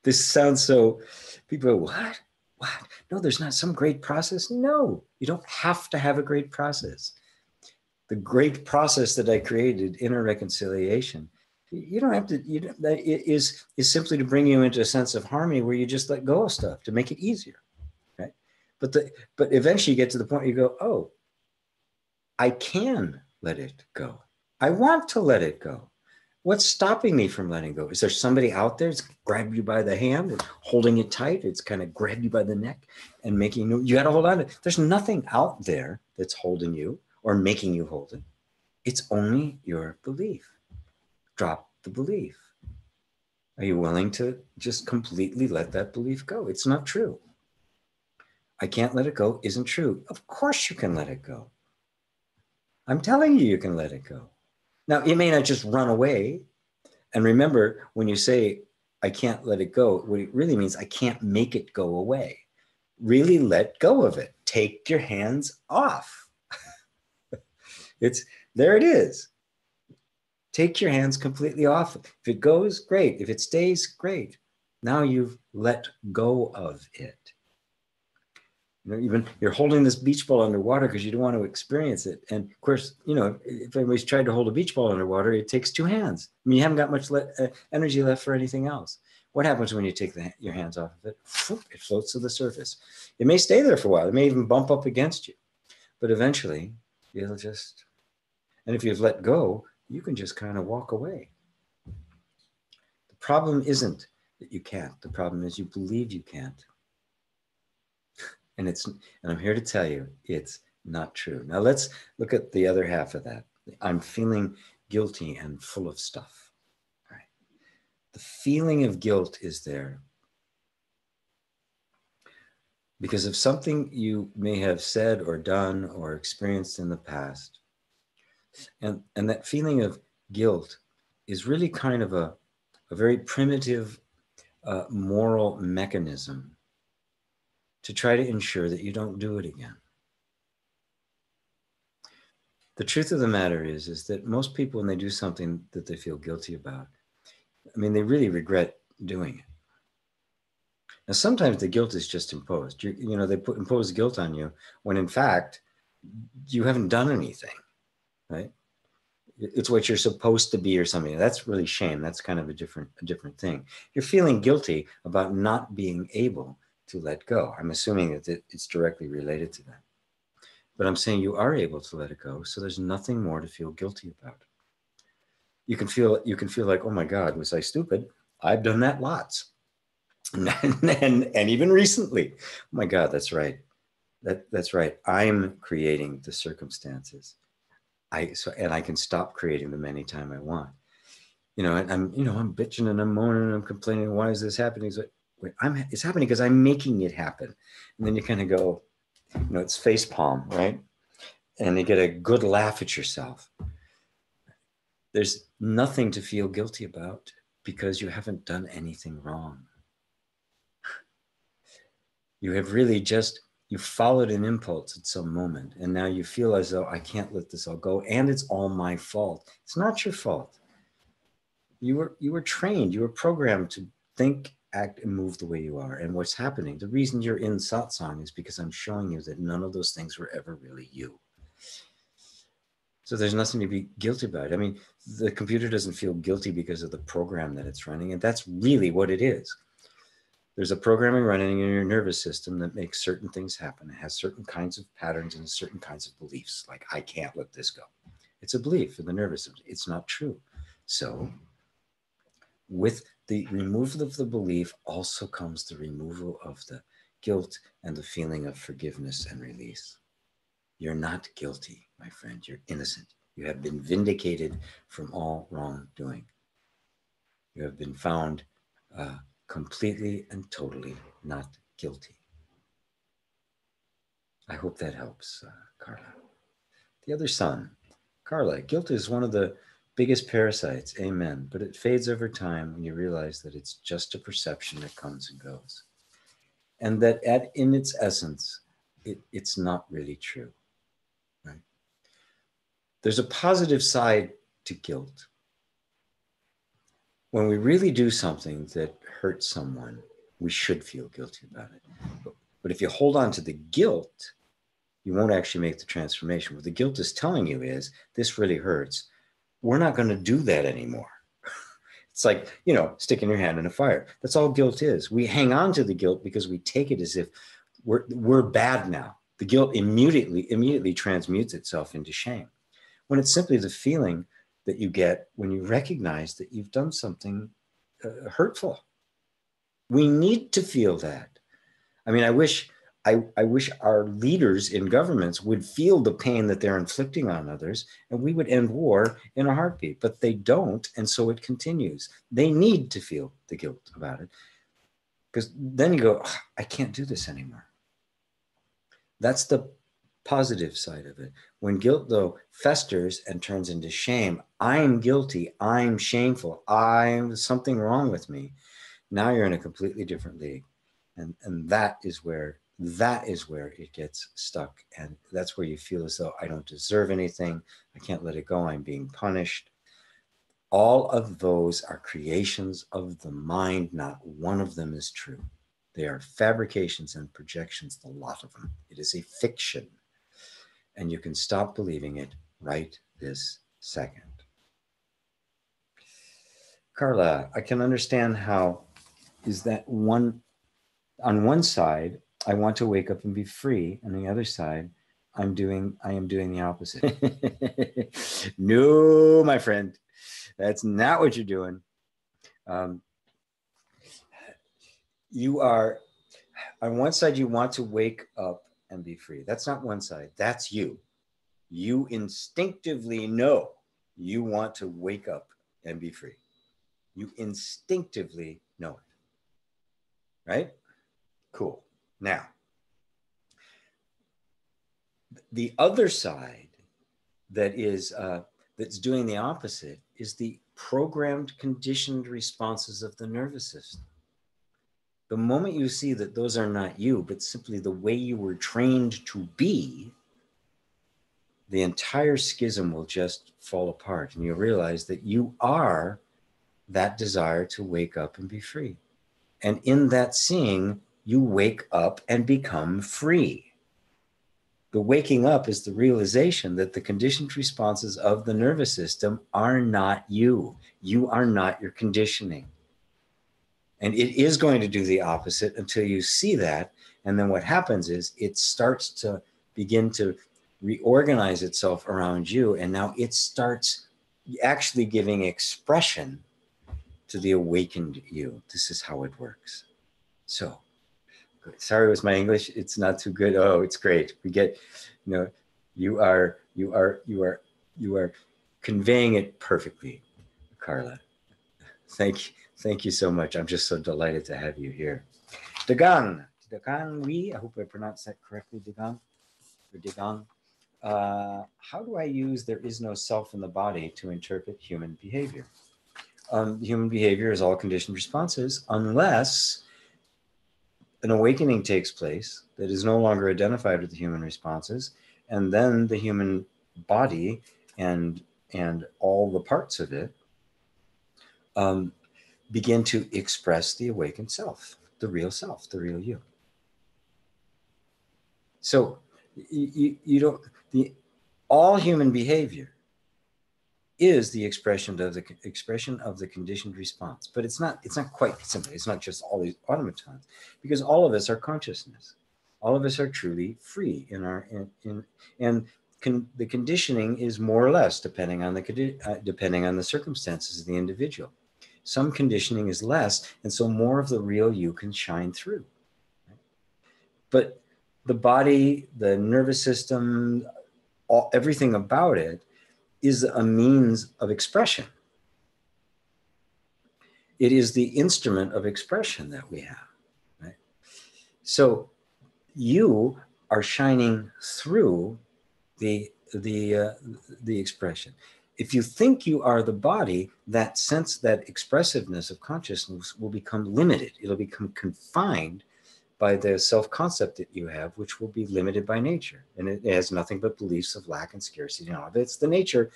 This sounds so, people go, what? What? No, there's not some great process. No, you don't have to have a great process. The great process that I created, inner reconciliation, you don't have to, it is simply to bring you into a sense of harmony where you just let go of stuff to make it easier, right? But eventually you get to the point where you go, oh, I can let it go. I want to let it go. What's stopping me from letting go? Is there somebody out there that's grabbed you by the hand and holding it tight? It's kind of grabbed you by the neck and making you got to hold on to it. There's nothing out there that's holding you or making you hold it. It's only your belief. Drop the belief. Are you willing to just completely let that belief go? It's not true. I can't let it go isn't true. Of course you can let it go. I'm telling you, you can let it go. Now, it may not just run away. And remember, when you say, I can't let it go, what it really means, I can't make it go away. Really let go of it. Take your hands off. There it is. Take your hands completely off. If it goes, great. If it stays, great. Now you've let go of it. Even you're holding this beach ball underwater because you don't want to experience it. And of course, if anybody's tried to hold a beach ball underwater, it takes two hands. I mean, you haven't got much energy left for anything else. What happens when you take your hands off of it? It floats to the surface. It may stay there for a while. It may even bump up against you. But eventually, it'll just, and if you've let go, you can just kind of walk away. The problem isn't that you can't. The problem is you believe you can't. And I'm here to tell you, it's not true. Now let's look at the other half of that. I'm feeling guilty and full of stuff. All right. The feeling of guilt is there because of something you may have said or done or experienced in the past. And that feeling of guilt is really kind of a very primitive moral mechanism to try to ensure that you don't do it again. The truth of the matter is that most people, when they do something that they feel guilty about, I mean, they really regret doing it. Now, sometimes the guilt is just imposed. They impose guilt on you when, in fact, you haven't done anything, right? It's what you're supposed to be or something. That's really shame. That's kind of a different thing. You're feeling guilty about not being able to let go. I'm assuming that it's directly related to that. But I'm saying you are able to let it go, so there's nothing more to feel guilty about. You can feel like, oh my God, was I stupid? I've done that lots. And even recently, oh my God, that's right. That's right. I'm creating the circumstances. And I can stop creating them anytime I want. And I'm bitching and I'm moaning and I'm complaining. Why is this happening? It's like, wait, it's happening because I'm making it happen. And then you kind of go, it's face palm, right? And you get a good laugh at yourself. There's nothing to feel guilty about because you haven't done anything wrong. You have really you followed an impulse at some moment, and now you feel as though I can't let this all go, and it's all my fault. It's not your fault. You were trained, you were programmed to think, act, and move the way you are. And what's happening, the reason you're in satsang is because I'm showing you that none of those things were ever really you. So there's nothing to be guilty about. I mean, the computer doesn't feel guilty because of the program that it's running, and that's really what it is. There's a programming running in your nervous system that makes certain things happen. It has certain kinds of patterns and certain kinds of beliefs, like I can't let this go. It's a belief in the nervous system. It's not true. So with the removal of the belief also comes the removal of the guilt and the feeling of forgiveness and release. You're not guilty, my friend. You're innocent. You have been vindicated from all wrongdoing. You have been found completely and totally not guilty. I hope that helps, Carla. The other son, Carla, guilt is one of the biggest parasites, amen, but it fades over time when you realize that it's just a perception that comes and goes. And that in its essence, it's not really true, right? There's a positive side to guilt. When we really do something that hurts someone, we should feel guilty about it. But if you hold on to the guilt, you won't actually make the transformation. What the guilt is telling you is, this really hurts. We're not going to do that anymore. It's like, sticking your hand in a fire. That's all guilt is. We hang on to the guilt because we take it as if we're bad now. The guilt immediately transmutes itself into shame, when it's simply the feeling that you get when you recognize that you've done something hurtful. We need to feel that. I mean, I wish our leaders in governments would feel the pain that they're inflicting on others, and we would end war in a heartbeat, but they don't, and so it continues. They need to feel the guilt about it, because then you go, I can't do this anymore. That's the positive side of it. When guilt, though, festers and turns into shame, I'm guilty, I'm shameful, there's something wrong with me. Now you're in a completely different league. And that is where it gets stuck. And that's where you feel as though I don't deserve anything. I can't let it go. I'm being punished. All of those are creations of the mind. Not one of them is true. They are fabrications and projections, the lot of them. It is a fiction. And you can stop believing it right this second. Carla, I can understand how is that on one side, I want to wake up and be free. And on the other side, I am doing the opposite. No, my friend, that's not what you're doing. You are, on one side, you want to wake up and be free. That's not one side. That's you. You instinctively know you want to wake up and be free. You instinctively know it. Right? Cool. Now, the other side that is that's doing the opposite is the programmed, conditioned responses of the nervous system. The moment you see that those are not you, but simply the way you were trained to be, the entire schism will just fall apart, and you'll realize that you are that desire to wake up and be free. And in that seeing, you wake up and become free. The waking up is the realization that the conditioned responses of the nervous system are not you. You are not your conditioning. And it is going to do the opposite until you see that. And then what happens is it starts to begin to reorganize itself around you. And now it starts actually giving expression to the awakened you. This is how it works. So, good. Sorry, was my English? It's not too good. Oh, it's great. We get, you are conveying it perfectly, Carla. Thank you so much. I'm just so delighted to have you here. Dagang, I hope I pronounced that correctly, Dagang, or Dagang. How do I use there is no self in the body to interpret human behavior? Human behavior is all conditioned responses unless an awakening takes place that is no longer identified with the human responses, and then the human body and all the parts of it begin to express the awakened self, the real you. So you don't, all human behavior is the expression of the conditioned response, but it's not quite simple. It's not just all these automatons, because all of us are consciousness. All of us are truly free in our the conditioning is more or less depending on the circumstances of the individual. Some conditioning is less, and so more of the real you can shine through. But the body, the nervous system, everything about it is a means of expression. It is the instrument of expression that we have, right? So you are shining through the expression. If you think you are the body, that sense, that expressiveness of consciousness will become limited. It'll become confined by the self-concept that you have, which will be limited by nature. And it has nothing but beliefs of lack and scarcity and all of it. It's the nature,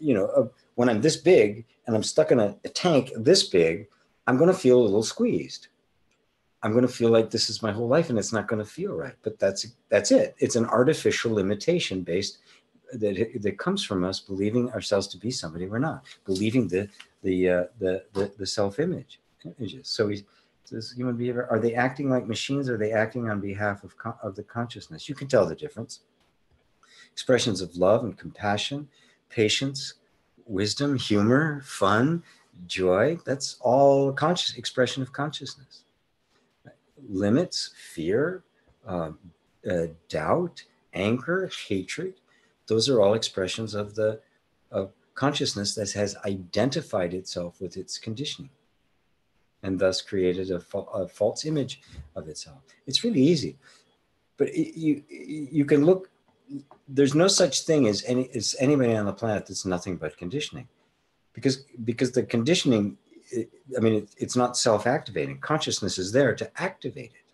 of when I'm this big and I'm stuck in a tank this big, I'm going to feel a little squeezed. I'm going to feel like this is my whole life and it's not going to feel right. But that's it. It's an artificial limitation based that comes from us believing ourselves to be somebody we're not, believing the self-image images. So says human behavior, are they acting like machines? Or are they acting on behalf of the consciousness? You can tell the difference. Expressions of love and compassion, patience, wisdom, humor, fun, joy, that's all conscious expression of consciousness. Limits, fear, doubt, anger, hatred, those are all expressions of consciousness that has identified itself with its conditioning and thus created a false image of itself. It's really easy, but you can look. There's no such thing as anybody on the planet that's nothing but conditioning, because the conditioning, it's not self-activating. Consciousness is there to activate it.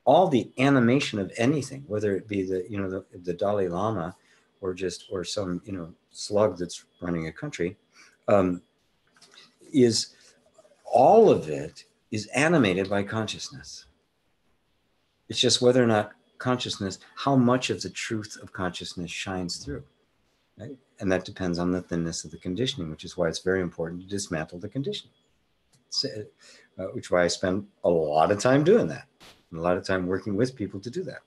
All the animation of anything, whether it be the Dalai Lama or some slug that's running a country, is all of it is animated by consciousness. It's just whether or not consciousness, how much of the truth of consciousness shines through, right? And that depends on the thinness of the conditioning, which is why it's very important to dismantle the conditioning. Which is why I spend a lot of time doing that, and a lot of time working with people to do that.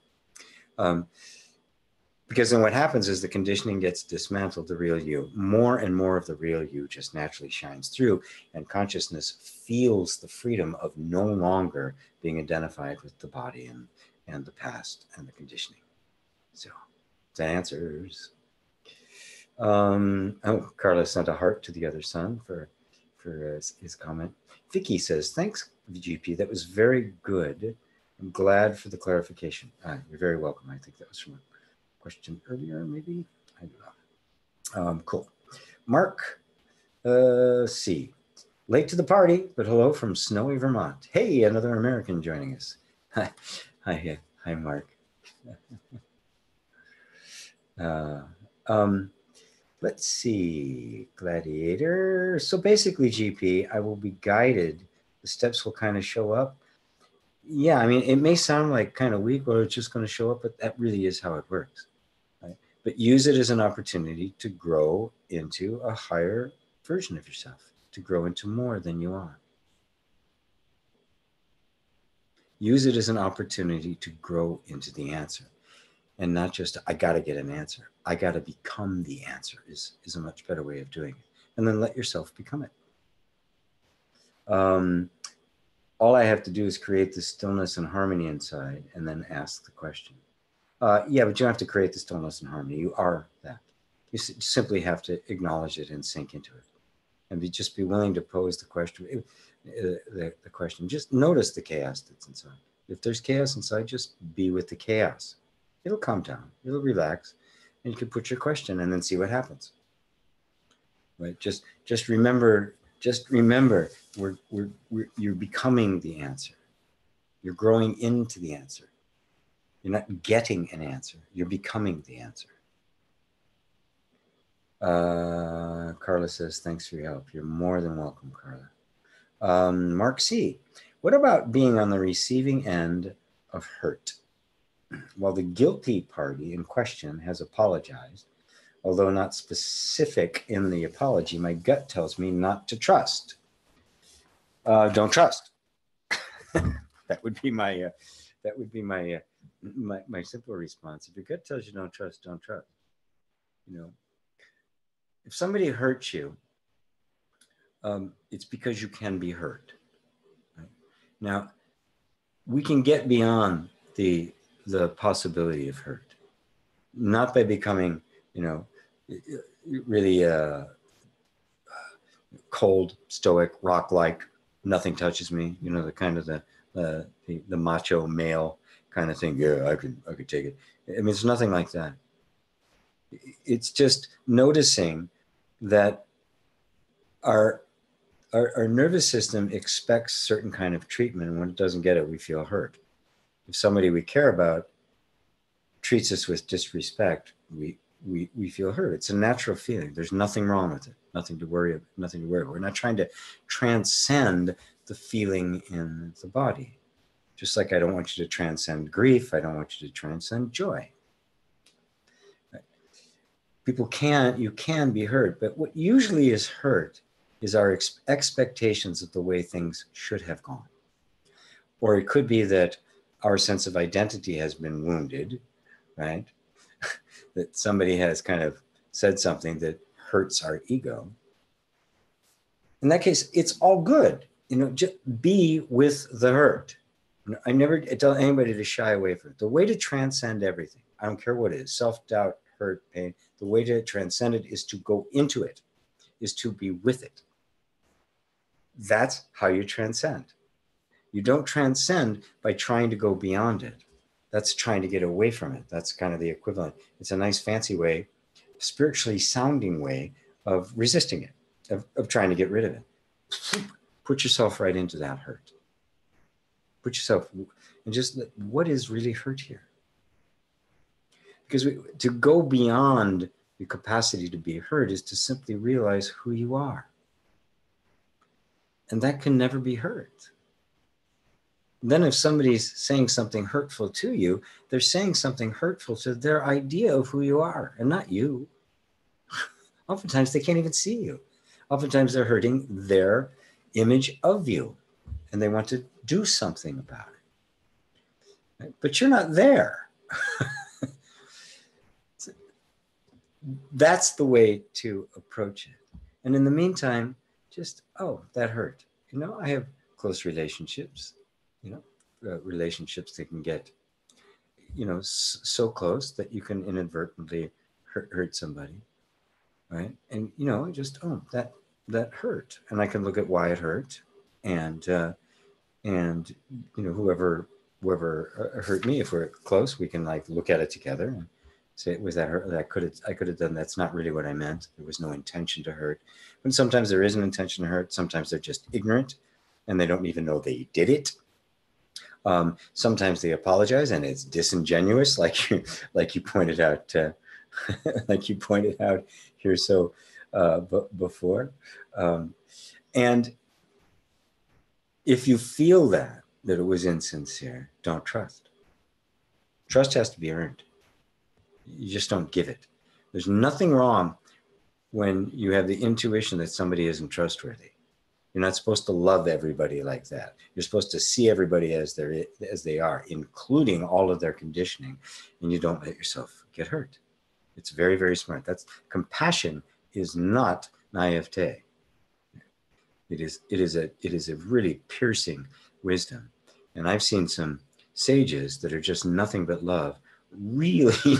Because then what happens is the conditioning gets dismantled, the real you. More and more of the real you just naturally shines through, and consciousness feels the freedom of no longer being identified with the body and the past and the conditioning. So that answers. Carlos sent a heart to the other son for his comment. Vicky says, thanks, GP. That was very good. I'm glad for the clarification. You're very welcome. I think that was from a question earlier, maybe. I don't know. Cool. Mark C. Late to the party, but hello from snowy Vermont. Hey, another American joining us. Hi, Mark. Let's see, Gladiator. So basically, GP, I will be guided. The steps will kind of show up. Yeah, it may sound like kind of weak, or it's just going to show up, but that really is how it works. Right? But use it as an opportunity to grow into a higher version of yourself, to grow into more than you are. Use it as an opportunity to grow into the answer. And not just, I got to get an answer. I got to become the answer is a much better way of doing it. And then let yourself become it. all I have to do is create the stillness and harmony inside and then ask the question. Yeah, but you don't have to create the stillness and harmony. You are that. You simply have to acknowledge it and sink into it. And just be willing to pose the question. The question. Just notice the chaos that's inside. If there's chaos inside, just be with the chaos. It'll calm down. It'll relax. And you can put your question and then see what happens. Right? Just remember, you're becoming the answer. You're growing into the answer. You're not getting an answer. You're becoming the answer. Carla says, thanks for your help. You're more than welcome, Carla. Mark C. What about being on the receiving end of hurt? While the guilty party in question has apologized, although not specific in the apology, my gut tells me not to trust. Don't trust. That would be my my simple response. If your gut tells you don't trust, don't trust. You know, if somebody hurts you, it's because you can be hurt. Right? Now, we can get beyond the possibility of hurt, not by becoming, really cold, stoic, rock-like. Nothing touches me. The kind of the macho male kind of thing. Yeah, I could take it. I mean, it's nothing like that. It's just noticing that our nervous system expects certain kind of treatment, and when it doesn't get it, we feel hurt. If somebody we care about treats us with disrespect, we feel hurt. It's a natural feeling. There's nothing wrong with it. Nothing to worry about. We're not trying to transcend the feeling in the body. Just like I don't want you to transcend grief, I don't want you to transcend joy. You can be hurt, but what usually is hurt is our expectations of the way things should have gone. Or it could be that our sense of identity has been wounded, right? That somebody has kind of said something that hurts our ego. In that case, it's all good. Just be with the hurt. I never tell anybody to shy away from it. The way to transcend everything, I don't care what it is, self-doubt, hurt, pain, the way to transcend it is to go into it, is to be with it. That's how you transcend. You don't transcend by trying to go beyond it. That's trying to get away from it. That's kind of the equivalent. It's a nice fancy way, spiritually sounding way of resisting it, of trying to get rid of it. Put yourself right into that hurt. Put yourself, and just what is really hurt here? Because to go beyond the capacity to be hurt is to simply realize who you are. And that can never be hurt. Then if somebody's saying something hurtful to you, they're saying something hurtful to their idea of who you are and not you. Oftentimes they can't even see you. Oftentimes they're hurting their image of you and they want to do something about it. Right? But you're not there. That's the way to approach it. And in the meantime, just, oh, that hurt. I have close relationships, relationships that can get, so close that you can inadvertently hurt somebody, right? And, just, oh, that hurt. And I can look at why it hurt. And whoever hurt me, if we're close, we can look at it together and say, was that hurt? I could have done. That's not really what I meant. There was no intention to hurt. But sometimes there is an intention to hurt. Sometimes they're just ignorant and they don't even know they did it. Sometimes they apologize and it's disingenuous, like you pointed out, here before. And if you feel that it was insincere, don't trust. Trust has to be earned. You just don't give it. There's nothing wrong when you have the intuition that somebody isn't trustworthy. You're not supposed to love everybody like that. You're supposed to see everybody as they are, including all of their conditioning, and you don't let yourself get hurt. It's very, very smart. Compassion is not naivete. It is a really piercing wisdom. And I've seen some sages that are just nothing but love really,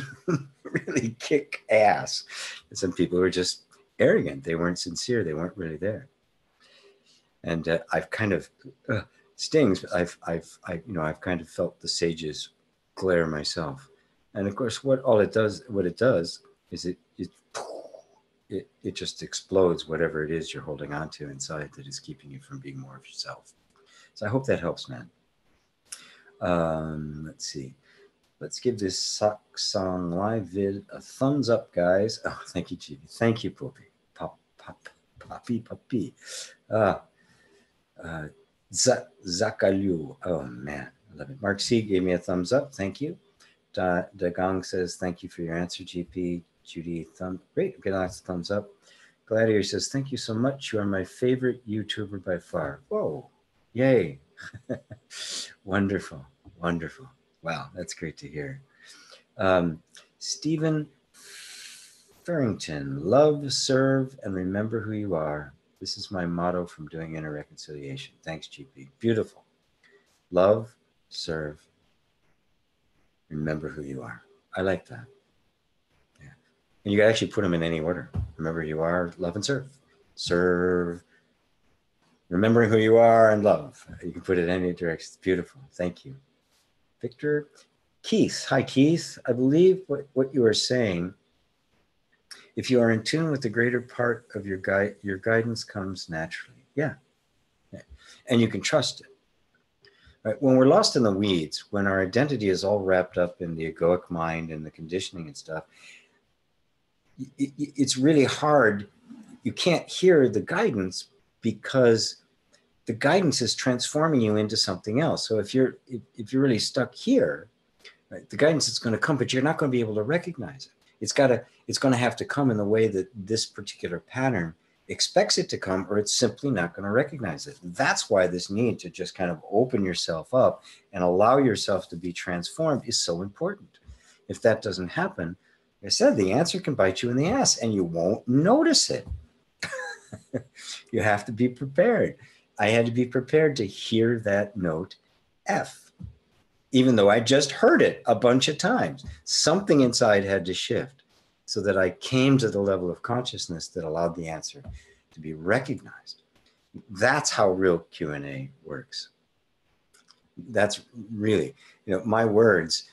really kick ass. And some people who are just arrogant. They weren't sincere. They weren't really there. And I've kind of stings, but I've kind of felt the sage's glare myself. And of course, what it does is it just explodes whatever it is you're holding on to inside that is keeping you from being more of yourself. So I hope that helps, man. Let's see. Let's give this Satsang live vid a thumbs up, guys. Oh, thank you, Chibi. Thank you, Poppy. Puppy. Zakalu. Oh, man. I love it. Mark C gave me a thumbs up. Thank you. Dagang says, thank you for your answer, GP. Judy, great. Get lots of thumbs up. Gladiator says, thank you so much. You are my favorite YouTuber by far. Whoa. Yay. Wonderful. Wonderful. Wow, that's great to hear. Stephen Farrington, love, serve, and remember who you are. This is my motto from doing inner reconciliation. Thanks, GP. Beautiful. Love, serve, remember who you are. I like that. Yeah. And you can actually put them in any order. Remember who you are, love, and serve. Serve, remembering who you are, and love. You can put it in any direction. It's beautiful. Thank you. Victor. Keith. Hi, Keith. I believe what you are saying, if you are in tune with the greater part of your guidance comes naturally. Yeah. And you can trust it. Right? When we're lost in the weeds, when our identity is all wrapped up in the egoic mind and the conditioning and stuff, it's really hard. You can't hear the guidance because the guidance is transforming you into something else. So if you're really stuck here, right, the guidance is going to come, but you're not going to be able to recognize it. It's going to have to come in the way that this particular pattern expects it to come, or it's simply not going to recognize it. That's why this need to just kind of open yourself up and allow yourself to be transformed is so important. If that doesn't happen, like I said, the answer can bite you in the ass and you won't notice it. You have to be prepared. I had to be prepared to hear that note F. Even though I just heard it a bunch of times, something inside had to shift so that I came to the level of consciousness that allowed the answer to be recognized. That's how real Q&A works. That's really, my words,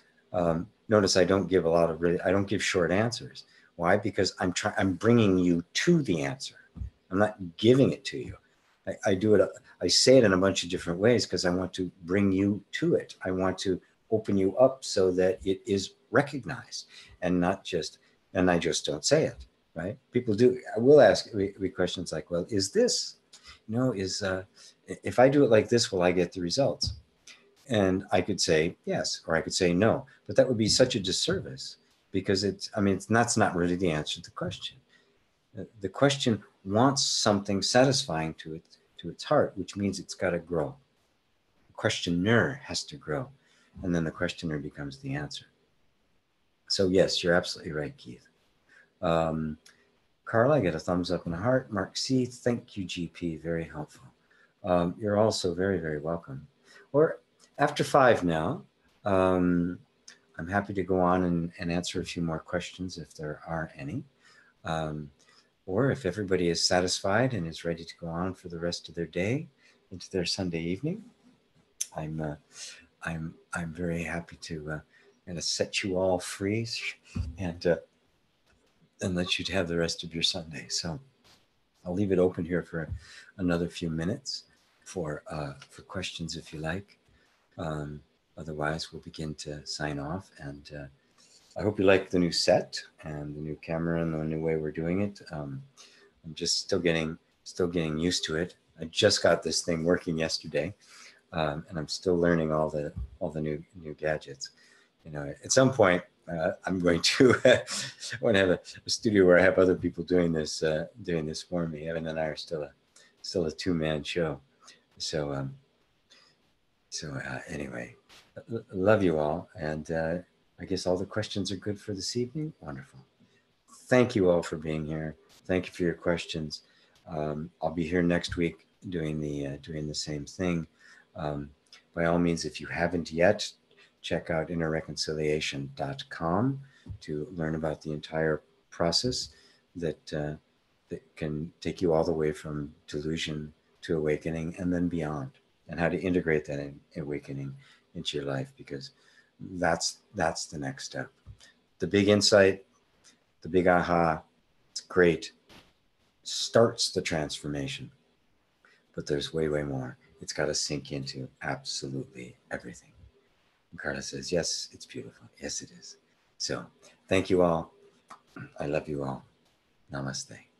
notice I don't give I don't give short answers. Why? Because I'm bringing you to the answer. I'm not giving it to you. I do it. I say it in a bunch of different ways because I want to bring you to it. I want to open you up so that it is recognized and not just, and I just don't say it, right? People do. I will ask me questions like, well, is this, if I do it like this, will I get the results? And I could say yes, or I could say no, but that would be such a disservice because that's not really the answer to the question. The question wants something satisfying to its heart, which means it's got to grow. The questioner has to grow, and then the questioner becomes the answer. So yes, you're absolutely right, Keith. Carla, I get a thumbs up and a heart. Mark C, thank you, GP, very helpful. You're also very, very welcome. Or after 5 now, I'm happy to go on and answer a few more questions if there are any. Or if everybody is satisfied and is ready to go on for the rest of their day into their Sunday evening, I'm very happy to kind of set you all free and let you have the rest of your Sunday. So I'll leave it open here for another few minutes for questions if you like. Otherwise, we'll begin to sign off. And I hope you like the new set and the new camera and the new way we're doing it. I'm just still getting used to it. I just got this thing working yesterday, and I'm still learning all the new gadgets. At some point, I'm going to want to have a studio where I have other people doing this for me. Evan and I are still a 2-man show. So anyway, love you all, and I guess all the questions are good for this evening. Wonderful. Thank you all for being here. Thank you for your questions. I'll be here next week doing the same thing. by all means, if you haven't yet, check out innerreconciliation.com to learn about the entire process that that can take you all the way from delusion to awakening and then beyond, and how to integrate that awakening into your life, because that's the next step. The big insight, the big aha, it's great, starts the transformation, but there's way more. It's got to sink into absolutely everything. And Carla says, yes, it's beautiful. Yes, it is. So thank you all. I love you all. Namaste.